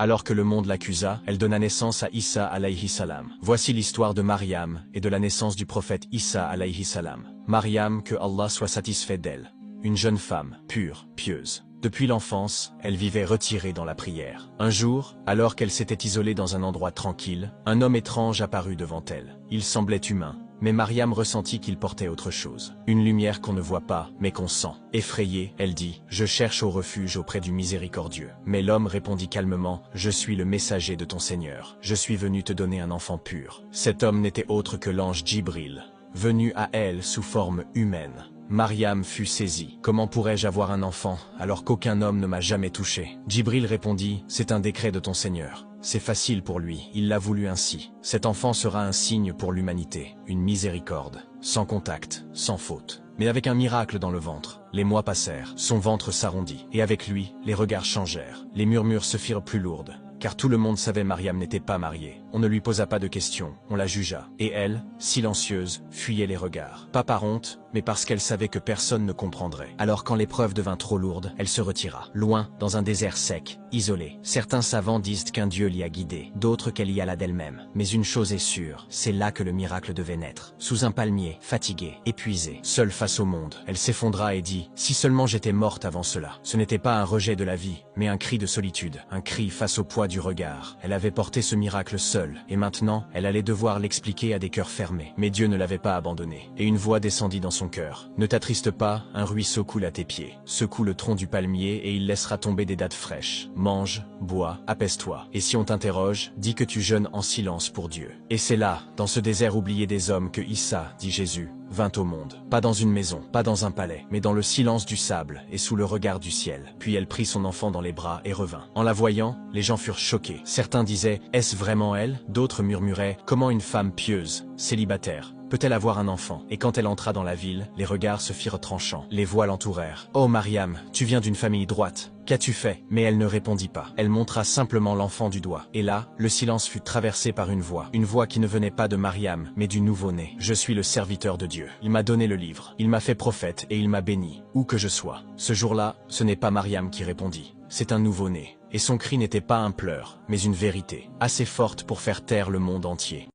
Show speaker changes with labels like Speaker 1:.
Speaker 1: Alors que le monde l'accusa, elle donna naissance à Issa alayhi salam. Voici l'histoire de Mariam et de la naissance du prophète Issa alayhi salam. Mariam, que Allah soit satisfait d'elle. Une jeune femme, pure, pieuse. Depuis l'enfance, elle vivait retirée dans la prière. Un jour, alors qu'elle s'était isolée dans un endroit tranquille, un homme étrange apparut devant elle. Il semblait humain, mais Mariam ressentit qu'il portait autre chose. Une lumière qu'on ne voit pas, mais qu'on sent. Effrayée, elle dit « Je cherche au refuge auprès du miséricordieux ». Mais l'homme répondit calmement « Je suis le messager de ton Seigneur. Je suis venu te donner un enfant pur ». Cet homme n'était autre que l'ange Djibril, venu à elle sous forme humaine. Mariam fut saisie. « Comment pourrais-je avoir un enfant alors qu'aucun homme ne m'a jamais touché ?» Djibril répondit « C'est un décret de ton Seigneur. C'est facile pour lui, il l'a voulu ainsi. Cet enfant sera un signe pour l'humanité, une miséricorde, sans contact, sans faute. » Mais avec un miracle dans le ventre, les mois passèrent, son ventre s'arrondit, et avec lui, les regards changèrent. Les murmures se firent plus lourdes, car tout le monde savait Mariam n'était pas mariée. On ne lui posa pas de questions, on la jugea. Et elle, silencieuse, fuyait les regards. Pas par honte, mais parce qu'elle savait que personne ne comprendrait. Alors quand l'épreuve devint trop lourde, elle se retira, loin, dans un désert sec, isolé. Certains savants disent qu'un Dieu l'y a guidée, d'autres qu'elle y alla d'elle-même. Mais une chose est sûre, c'est là que le miracle devait naître. Sous un palmier, fatiguée, épuisée, seule face au monde, elle s'effondra et dit « Si seulement j'étais morte avant cela ». Ce n'était pas un rejet de la vie, mais un cri de solitude, un cri face au poids du regard. Elle avait porté ce miracle seule, et maintenant, elle allait devoir l'expliquer à des cœurs fermés. Mais Dieu ne l'avait pas abandonnée. Et une voix descendit dans son cœur. « Ne t'attriste pas, un ruisseau coule à tes pieds. Secoue le tronc du palmier et il laissera tomber des dattes fraîches. Mange, bois, apaise-toi. Et si on t'interroge, dis que tu jeûnes en silence pour Dieu. » Et c'est là, dans ce désert oublié des hommes, que Issa, dit Jésus, vint au monde. Pas dans une maison, pas dans un palais, mais dans le silence du sable et sous le regard du ciel. Puis elle prit son enfant dans les bras et revint. En la voyant, les gens furent choqués. Certains disaient « Est-ce vraiment elle ?» D'autres murmuraient « Comment une femme pieuse, célibataire, peut-elle avoir un enfant ?» Et quand elle entra dans la ville, les regards se firent tranchants. Les voix l'entourèrent. « Oh Mariam, tu viens d'une famille droite. Qu'as-tu fait ?» Mais elle ne répondit pas. Elle montra simplement l'enfant du doigt. Et là, le silence fut traversé par une voix qui ne venait pas de Mariam, mais du nouveau-né. « Je suis le serviteur de Dieu. Il m'a donné le livre. Il m'a fait prophète et il m'a béni, où que je sois. » Ce jour-là, ce n'est pas Mariam qui répondit. C'est un nouveau-né. Et son cri n'était pas un pleur, mais une vérité, assez forte pour faire taire le monde entier.